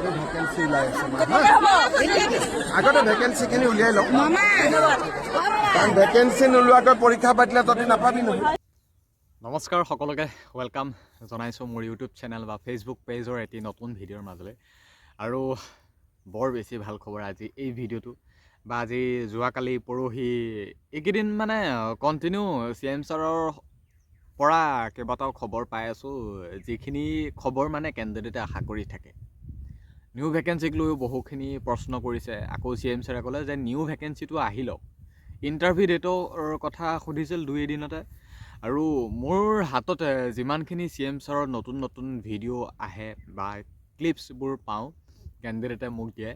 Vacancy ওলাই আছে আগতে ভেকেঞ্চিখিনি উলিয়াই লওঁ কাৰণ ভেকেঞ্চি নোলোৱাকৈ পৰীক্ষা পাতিলে তহঁতি নাপাবি নহয়। নমস্কাৰ সকলোকে ৱেলকাম জনাইছোঁ মোৰ ইউটিউব চেনেল বা ফেচবুক পেজৰ এটি নতুন ভিডিঅ'ৰ মাজলৈ। আৰু বৰ বেছি ভাল খবৰ আজি এই ভিডিঅ'টো বা আজি যোৱাকালি পৰহি এইকেইদিন মানে কণ্টিনিউ CM ছাৰৰ পৰা কেইবাটাও খবৰ পাই আছোঁ, যিখিনি খবৰ মানে কেণ্ডিডেটে আশা কৰি থাকে। নিউ ভেকেঞ্চিক লৈও বহুখিনি প্ৰশ্ন কৰিছে। আকৌ CM ছাৰে ক'লে যে নিউ ভেকেঞ্চিটো আহি লওক, ইণ্টাৰভিউ ডেটৰ কথা সুধিছিল 2 এদিনতে। আৰু মোৰ হাততে যিমানখিনি CM ছাৰৰ নতুন ভিডিঅ' আহে বা ক্লিপছবোৰ পাওঁ কেণ্ডিডেটে মোক দিয়ে,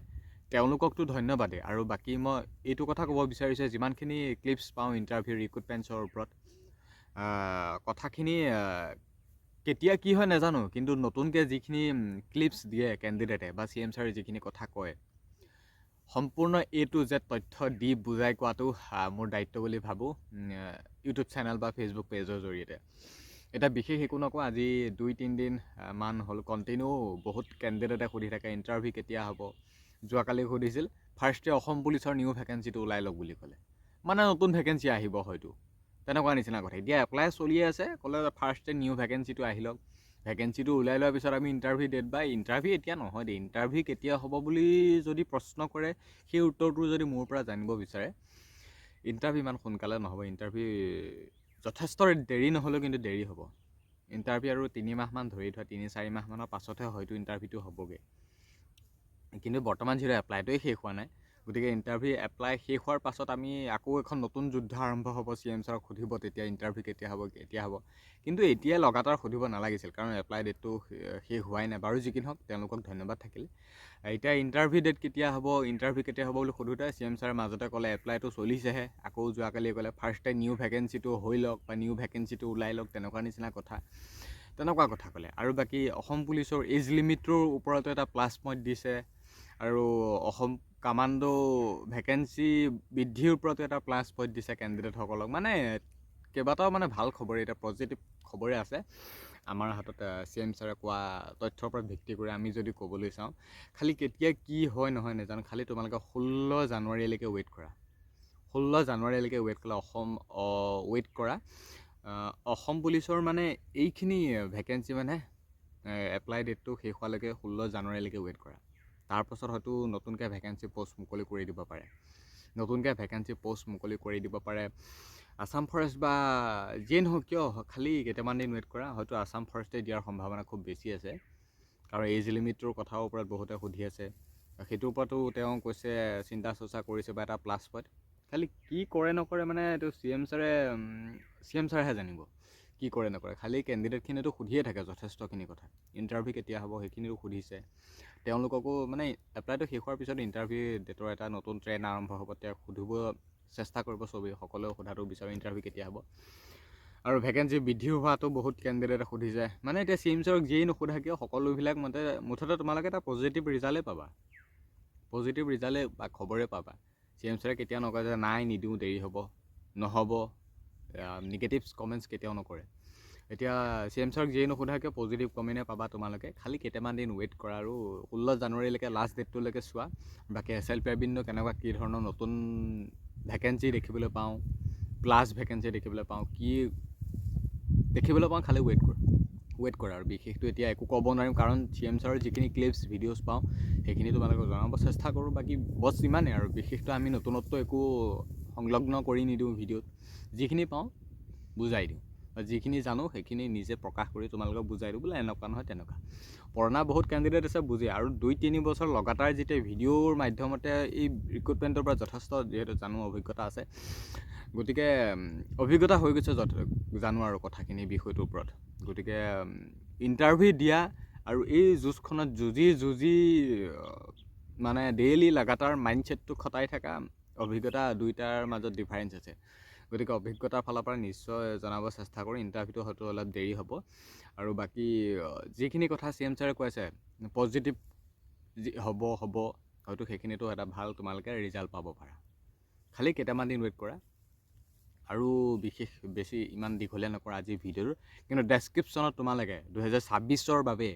তেওঁলোককতো ধন্যবাদেই। আৰু বাকী মই এইটো কথা ক'ব বিচাৰিছোঁ, যিমানখিনি ক্লিপছ পাওঁ ইণ্টাৰভিউ ৰিক্ৰুটমেণ্টছৰ ওপৰত, কথাখিনি কেতিয়া কি হয় নাজানো, কিন্তু নতুনকৈ যিখিনি ক্লিপছ দিয়ে কেণ্ডিডেটে বা CM ছাৰে যিখিনি কথা কয়, সম্পূৰ্ণ A to Z তথ্য দি বুজাই কোৱাটো মোৰ দায়িত্ব বুলি ভাবোঁ ইউটিউব চেনেল বা ফেচবুক পেজৰ জৰিয়তে। এতিয়া বিশেষ একো নকওঁ, আজি 2-3 দিন মান হ'ল কণ্টিনিউ বহুত কেণ্ডিডেটে সুধি থাকে ইণ্টাৰভিউ কেতিয়া হ'ব। যোৱাকালি সুধিছিল ফাৰ্ষ্টে অসম পুলিচৰ নিউ ভেকেঞ্চিটো ওলাই লওক বুলি ক'লে, মানে নতুন ভেকেঞ্চি আহিব হয়তো, তেনেকুৱা নিচিনা কথা। এতিয়া এপ্লাই চলিয়ে আছে, ক'লে ফাৰ্ষ্টে নিউ ভেকেঞ্চিটো আহি লওক, ভেকেঞ্চিটো ওলাই লোৱাৰ পিছত আমি ইণ্টাৰভিউ ডেট বা ইণ্টাৰভিউ এতিয়া নহয় দেই, ইণ্টাৰভিউ কেতিয়া হ'ব বুলি যদি প্ৰশ্ন কৰে সেই উত্তৰটো যদি মোৰ পৰা জানিব বিচাৰে, ইণ্টাৰভিউ ইমান সোনকালে নহ'ব। ইণ্টাৰভিউ যথেষ্ট দেৰি নহ'লেও কিন্তু দেৰি হ'ব। ইণ্টাৰভিউ আৰু 3 মাহমান ধৰি থোৱা, 3-4 মাহমানৰ পাছতহে হয়তো ইণ্টাৰভিউটো হ'বগৈ। কিন্তু বৰ্তমান যিহেতু এপ্লাইটোৱে শেষ হোৱা নাই, গতিকে ইণ্টাৰভিউ এপ্লাই শেষ হোৱাৰ পাছত আমি আকৌ এখন নতুন যুদ্ধ আৰম্ভ হ'ব। CM ছাৰক সুধিব তেতিয়া ইণ্টাৰভিউ কেতিয়া হ'ব। কিন্তু এতিয়া লগাতাৰ সুধিব নালাগিছিল, কাৰণ এপ্লাই ডেটটো শেষ হোৱাই নাই। বাৰু যি কি নহওক, তেওঁলোকক ধন্যবাদ থাকিল। এতিয়া ইণ্টাৰভিউ ডেট কেতিয়া হ'ব বুলি সোধোতে CM ছাৰে মাজতে ক'লে এপ্লাইটো চলিছেহে। আকৌ যোৱাকালি ক'লে ফাৰ্ষ্টে নিউ ভেকেঞ্চিটো হৈ লওক বা নিউ ভেকেঞ্চিটো ওলাই লওক, তেনেকুৱা নিচিনা কথা ক'লে। আৰু বাকী অসম পুলিচৰ এজ লিমিটটোৰ ওপৰতো এটা প্লাছ পইণ্ট দিছে, আৰু অসম কামাণ্ডো ভেকেঞ্চি বৃদ্ধিৰ ওপৰতো এটা প্লাছ পইণ্ট দিছে কেণ্ডিডেটসকলক। মানে কেইবাটাও মানে ভাল খবৰে, এতিয়া পজিটিভ খবৰে আছে আমাৰ হাতত। CM ছাৰে কোৱা তথ্যৰ ওপৰত ভিত্তি কৰি আমি যদি ক'বলৈ চাওঁ, খালি কেতিয়া কি হয় নহয় নাজানো, খালি তোমালোকে 16 জানুৱাৰীলৈকে ৱেইট কৰা। 16 জানুৱাৰীলৈকে ৱেইট কৰা। অসম পুলিচৰ মানে এইখিনি ভেকেঞ্চি মানে এপ্লাই ডেটটো শেষ হোৱালৈকে 16 জানুৱাৰীলৈকে ৱেইট কৰা। তাৰপাছত হয়তো নতুনকৈ ভেকেঞ্চি প'ষ্ট মুকলি কৰি দিব পাৰে। আছাম ফৰেষ্ট বা যিয়ে নহওক কিয়, খালি কেইটামান দিন ৱেইট কৰা। হয়তো আছাম ফৰেষ্টে দিয়াৰ সম্ভাৱনা খুব বেছি আছে, কাৰণ এজ লিমিটটোৰ কথাৰ ওপৰত বহুতে সুধি আছে। সেইটোৰ ওপৰতো তেওঁ কৈছে, চিন্তা চৰ্চা কৰিছে বা এটা প্লাছ পইণ্ট। খালি কি কৰে নকৰে মানে এইটো CM ছাৰেহে জানিব কি কৰে নকৰে। খালি কেণ্ডিডেটখিনিতো সুধিয়ে থাকে যথেষ্টখিনি কথা। ইণ্টাৰভিউ কেতিয়া হ'ব সেইখিনিও সুধিছে তেওঁলোককো। মানে এপ্লাইটো শেষ হোৱাৰ পিছত ইণ্টাৰভিউ ডেটৰ এটা নতুন ট্ৰেণ্ড আৰম্ভ হ'ব, তেওঁক সুধিব চেষ্টা কৰিব চবেই, সকলোৱে সোধাটো বিচাৰে ইণ্টাৰভিউ কেতিয়া হ'ব। আৰু ভেকেঞ্চি বৃদ্ধি হোৱাটো বহুত কেণ্ডিডেটে সুধিছে। মানে এতিয়া CM ছাৰক যিয়েই নুসুধা কিয়, সকলোবিলাক মুঠতে তোমালোকে এটা পজিটিভ ৰিজাল্টেই পাবা, পজিটিভ ৰিজাল্টেই বা খবৰে পাবা। CM ছাৰে কেতিয়াও নকয় যে নাই নিদিওঁ, দেৰি হ'ব, নহ'ব, নিগেটিভ কমেণ্টছ কেতিয়াও নকৰে। এতিয়া CM ছাৰক যিয়ে নুসুধা কিয় পজিটিভ কমেণ্টে পাবা তোমালোকে। খালি কেইটামান দিন ৱেইট কৰা আৰু 16 জানুৱাৰীলৈকে লাষ্ট ডেটটোলৈকে চোৱা। বাকী SLPIBৰ কেনেকুৱা কি ধৰণৰ নতুন ভেকেঞ্চি দেখিবলৈ পাওঁ, প্লাছ ভেকেঞ্চি দেখিবলৈ পাওঁ, কি দেখিবলৈ পাওঁ, খালি ৱেইট কৰা। আৰু বিশেষটো এতিয়া একো ক'ব নোৱাৰিম, কাৰণ CM ছাৰৰ যিখিনি ক্লিপছ ভিডিঅ'ছ পাওঁ সেইখিনি তোমালোকক জনাব চেষ্টা কৰোঁ। বাকী বছ ইমানেই আৰু, বিশেষটো আমি নতুনত্ব একো সংলগ্ন কৰি নিদিওঁ ভিডিঅ'ত। যিখিনি পাওঁ বুজাই দিওঁ, বা যিখিনি জানো সেইখিনি নিজে প্ৰকাশ কৰি তোমালোকক বুজাই দিওঁ, বোলে এনেকুৱা নহয় তেনেকুৱা। পুৰণা বহুত কেণ্ডিডেট আছে বুজে, আৰু 2-3 বছৰ লগাতাৰ যেতিয়া ভিডিঅ'ৰ মাধ্যমতে এই ৰিক্ৰুটমেণ্টৰ পৰা যথেষ্ট যিহেতু জানো, অভিজ্ঞতা আছে, গতিকে অভিজ্ঞতা হৈ গৈছে জানো আৰু কথাখিনি বিষয়টোৰ ওপৰত। গতিকে ইণ্টাৰভিউ দিয়া আৰু এই যুঁজখনত যুঁজি মানে ডেইলি লাগাতাৰ মাইণ্ডছেটটো খটাই থকা, অভিজ্ঞতা দুইটাৰ মাজত ডিফাৰেঞ্চ আছে। গতিকে অভিজ্ঞতাৰ ফালৰ পৰা নিশ্চয় জনাব চেষ্টা কৰোঁ। ইণ্টাৰভিউটো হয়তো অলপ দেৰি হ'ব। আৰু বাকী যিখিনি কথা CM ছাৰে কৈছে পজিটিভ হ'ব, হয়তো সেইখিনিতো এটা ভাল তোমালোকে ৰিজাল্ট পাব পাৰা। খালি কেইটামান দিন ৱেইট কৰা। আৰু বিশেষ বেছি ইমান দীঘলীয়া নকৰা আজিৰ ভিডিঅ'ৰ, কিন্তু ডেছক্ৰিপশ্যনত তোমালোকে 2026ৰ বাবে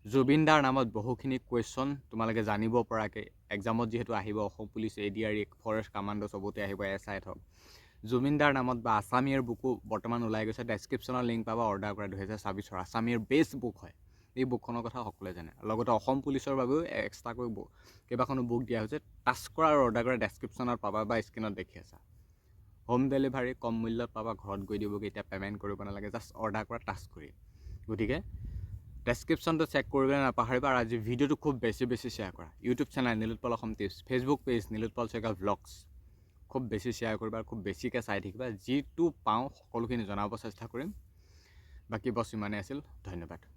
জুবিনদাৰ নামত বহুখিনি কুৱেশ্যন তোমালোকে জানিব পৰাকৈ এক্সামত যিহেতু আহিব Assam police ADR forest commando চবতে আহিব SI হওক জুবিনদাৰ নামত বা আছামীৰ বুকো বৰ্তমান ওলাই গৈছে ডেছক্ৰিপশ্যনৰ লিংক পাবা অৰ্ডাৰ কৰা 2026 আছামীৰ বেষ্ট বুক হয় এই বুকখনৰ কথা সকলোৱে জানে লগতে অসম পুলিচৰ বাবেও এক্সট্ৰাকৈ কেইবাখনো বুক দিয়া হৈছে টাচ কৰা আৰু অৰ্ডাৰ কৰা ডেছক্ৰিপশ্যনত পাবা বা স্ক্ৰীণত দেখি আছা হোম ডেলিভাৰী কম মূল্যত পাবা ঘৰত গৈ দিবগৈ এতিয়া পে'মেণ্ট কৰিব নালাগে জাষ্ট অৰ্ডাৰ কৰা টাচ কৰি গতিকে ডেছক্ৰিপশ্যনটো চেক কৰিবলৈ নাপাহৰিবা আৰু আজি ভিডিঅ'টো খুব বেছি শ্বেয়াৰ কৰা YouTube channel Nilotpal Assam tips Facebook page Nilotpal Saikia vlogs খুব বেছি শ্বেয়াৰ কৰিবা আৰু খুব বেছিকৈ চাই থাকিবা যিটো পাওঁ সকলোখিনি জনাব চেষ্টা কৰিম বাকী বছ ইমানেই আছিল ধন্যবাদ